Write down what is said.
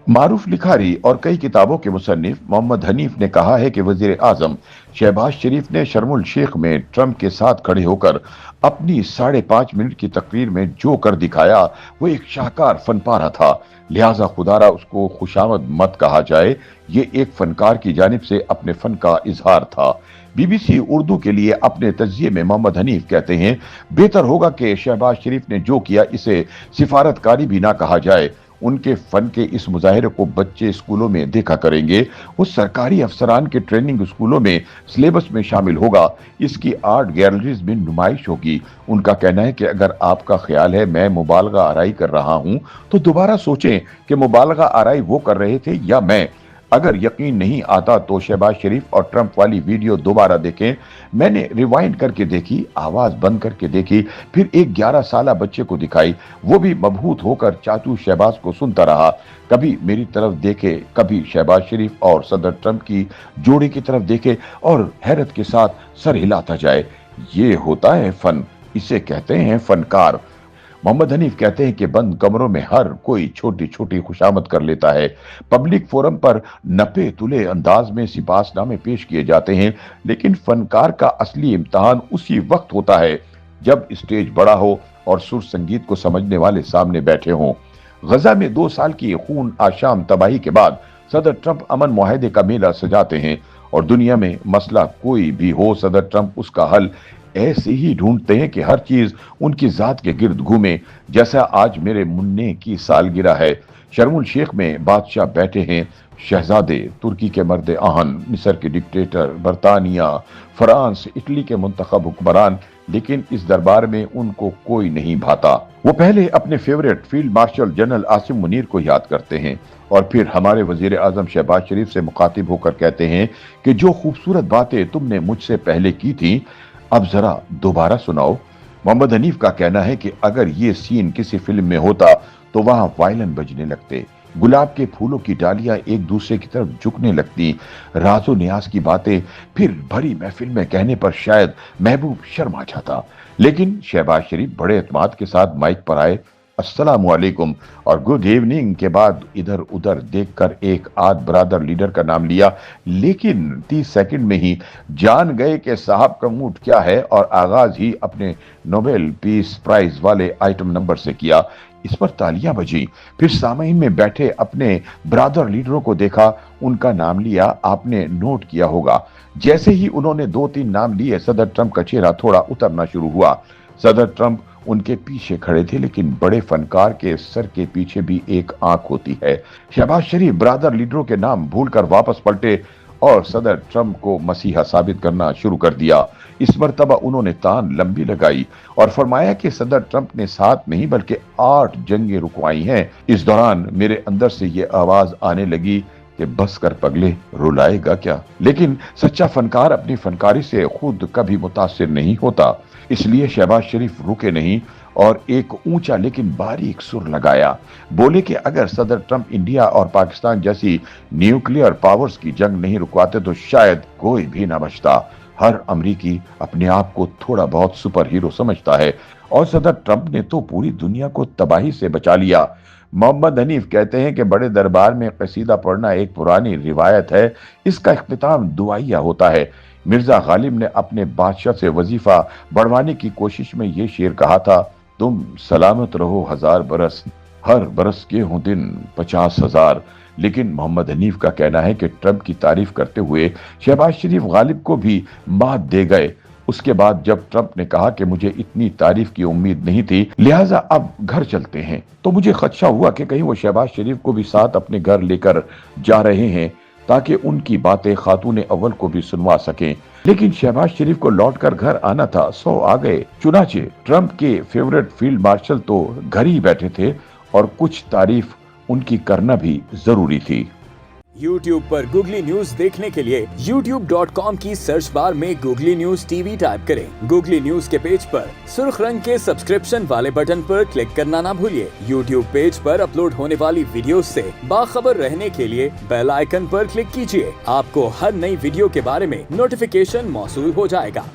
मारूफ लिखारी और कई किताबों के मुसन्निफ मोहम्मद हनीफ ने कहा है कि वजीर आजम शहबाज शरीफ ने शर्मुल शेख में ट्रंप के साथ खड़े होकर अपनी 5.5 मिनट की तकरीर में जो कर दिखाया वो एक शाहकार फनपारा था। लिहाजा खुदारा उसको खुशामद मत कहा जाए, ये एक फनकार की जानिब से अपने फन का इजहार था। बीबीसी उर्दू के लिए अपने तज्जिये में मोहम्मद हनीफ कहते हैं, बेहतर होगा कि शहबाज शरीफ ने जो किया इसे सिफारतकारी भी ना कहा जाए। उनके फन के इस मुजाहिरे को बच्चे स्कूलों में देखा करेंगे, उस सरकारी अफसरान के ट्रेनिंग स्कूलों में सिलेबस में शामिल होगा, इसकी आर्ट गैलरीज में नुमाइश होगी। उनका कहना है कि अगर आपका ख्याल है मैं मुबालगा आराई कर रहा हूं तो दोबारा सोचें कि मुबालगा आराई वो कर रहे थे या मैं। अगर यकीन नहीं आता तो शहबाज शरीफ और ट्रंप वाली वीडियो दोबारा देखें। मैंने रिवाइंड करके देखी, आवाज बंद करके देखी, फिर एक 11 साला बच्चे को दिखाई, वो भी मबहूत होकर चाचू शहबाज को सुनता रहा। कभी मेरी तरफ देखे, कभी शहबाज शरीफ और सदर ट्रंप की जोड़ी की तरफ देखे और हैरत के साथ सर हिलाता जाए। ये होता है फन, इसे कहते हैं फनकार। मोहम्मद हनीफ कहते हैं कि बंद कमरों में हर कोई छोटी छोटी खुशामद कर लेता है। पब्लिक फोरम पर नपे तुले अंदाज में सिपासनामे पेश किए जाते हैं, लेकिन फनकार का असली इम्तिहान उसी वक्त होता है जब स्टेज बड़ा हो और सुर संगीत को समझने वाले सामने बैठे हों। गजा में 2 साल की खून आशाम तबाही के बाद सदर ट्रंप अमन मुआहदे का मेला सजाते हैं और दुनिया में मसला कोई भी हो, सदर ट्रंप उसका हल ऐसे ही ढूंढते हैं कि हर चीज उनकी जात के गिर्द घूमे। जैसा आज मेरे मुन्ने की सालगिरह है, शर्मुल शेख में बादशाह बैठे हैं, शहजादे, तुर्की के मर्द आहन, मिस्र के डिक्टेटर, बरतानिया, फ्रांस, इटली के मुंतखब हुक्मरान, लेकिन इस दरबार में उनको कोई नहीं भाता। वो पहले अपने favourite field marshal general Asim Munir को याद करते हैं और फिर हमारे वजीर आजम शहबाज शरीफ से मुखातिब होकर कहते हैं कि जो खूबसूरत बातें तुमने मुझसे पहले की थी अब जरा दोबारा सुनाओ। मोहम्मद हनीफ का कहना है कि अगर ये सीन किसी फिल्म में होता तो वहां वायलिन बजने लगते, गुलाब के फूलों की डालियां एक दूसरे की तरफ झुकने लगती, राजो नियाज की बातें फिर भरी महफिल में कहने पर शायद महबूब शर्मा जाता। लेकिन शहबाज शरीफ बड़े एतमाद के साथ माइक पर आए, अस्सलामु अलैकुम और गुड इवनिंग के बाद इधर उधर देखकर एक आध ब्रादर लीडर का नाम लिया, लेकिन 30 सेकंड में ही जान गए कि साहब का मूड क्या है और आगाज ही अपने नोबेल पीस प्राइज वाले आइटम नंबर से किया। इस पर तालियां बजी। फिर सामईन में बैठे अपने ब्रादर लीडरों को देखा, उनका नाम लिया, आपने नोट किया होगा। जैसे ही उन्होंने 2-3 नाम लिए सदर ट्रंप का चेहरा थोड़ा उतरना शुरू हुआ। सदर ट्रंप उनके पीछे खड़े थे, लेकिन बड़े फनकार के सर के पीछे भी एक आंख होती है। शहबाज शरीफ ब्रादर लीडरों के नाम भूलकर वापस पलटे और सदर ट्रंप को मसीहा साबित करना शुरू कर दिया। इस मर्तबा उन्होंने तान लंबी लगाई और फरमाया कि सदर ट्रंप ने 7 नहीं बल्कि 8 जंगें रुकवाई हैं। इस दौरान मेरे अंदर से ये आवाज आने लगी कि बस कर पगले, रुलाएगा क्या। लेकिन सच्चा फनकार अपनी फनकारी से खुद कभी मुतासिर नहीं होता, इसलिए शहबाज शरीफ रुके नहीं और एक ऊंचा लेकिन बारीक सुर लगाया। बोले कि अगर सदर ट्रंप इंडिया और पाकिस्तान जैसी न्यूक्लियर पावर्स की जंग नहीं रुकवाते तो शायद कोई भी ना बचता। हर अमरीकी अपने आप को थोड़ा बहुत सुपर हीरो समझता है और सदर ट्रंप ने तो पूरी दुनिया को तबाही से बचा लिया। मोहम्मद हनीफ कहते हैं कि बड़े दरबार में कसीदा पढ़ना एक पुरानी रिवायत है, इसका इख्तिताम दुआइया होता है। मिर्जा गालिब ने अपने बादशाह से वजीफा बढ़वाने की कोशिश में ये शेर कहा था, तुम सलामत रहो 1000 बरस, हर बरस के हों दिन 50,000। लेकिन मोहम्मद हनीफ का कहना है कि ट्रंप की तारीफ करते हुए शहबाज शरीफ गालिब को भी मात दे गए। उसके बाद जब ट्रंप ने कहा कि मुझे इतनी तारीफ की उम्मीद नहीं थी, लिहाजा अब घर चलते हैं, तो मुझे खदशा हुआ कि कहीं वो शहबाज शरीफ को भी साथ अपने घर लेकर जा रहे हैं ताकि उनकी बातें खातून अव्वल को भी सुनवा सकें। लेकिन शहबाज शरीफ को लौटकर घर आना था, 100 आ गए। चुनाचे ट्रंप के फेवरेट फील्ड मार्शल तो घर ही बैठे थे और कुछ तारीफ उनकी करना भी जरूरी थी। YouTube पर गूगली न्यूज देखने के लिए youtube.com की सर्च बार में गूगली न्यूज टीवी टाइप करें। गूगली न्यूज के पेज पर सुर्ख रंग के सब्सक्रिप्शन वाले बटन पर क्लिक करना ना भूलिए। YouTube पेज पर अपलोड होने वाली वीडियोस से बाखबर रहने के लिए बेल आइकन पर क्लिक कीजिए। आपको हर नई वीडियो के बारे में नोटिफिकेशन मौसूल हो जाएगा।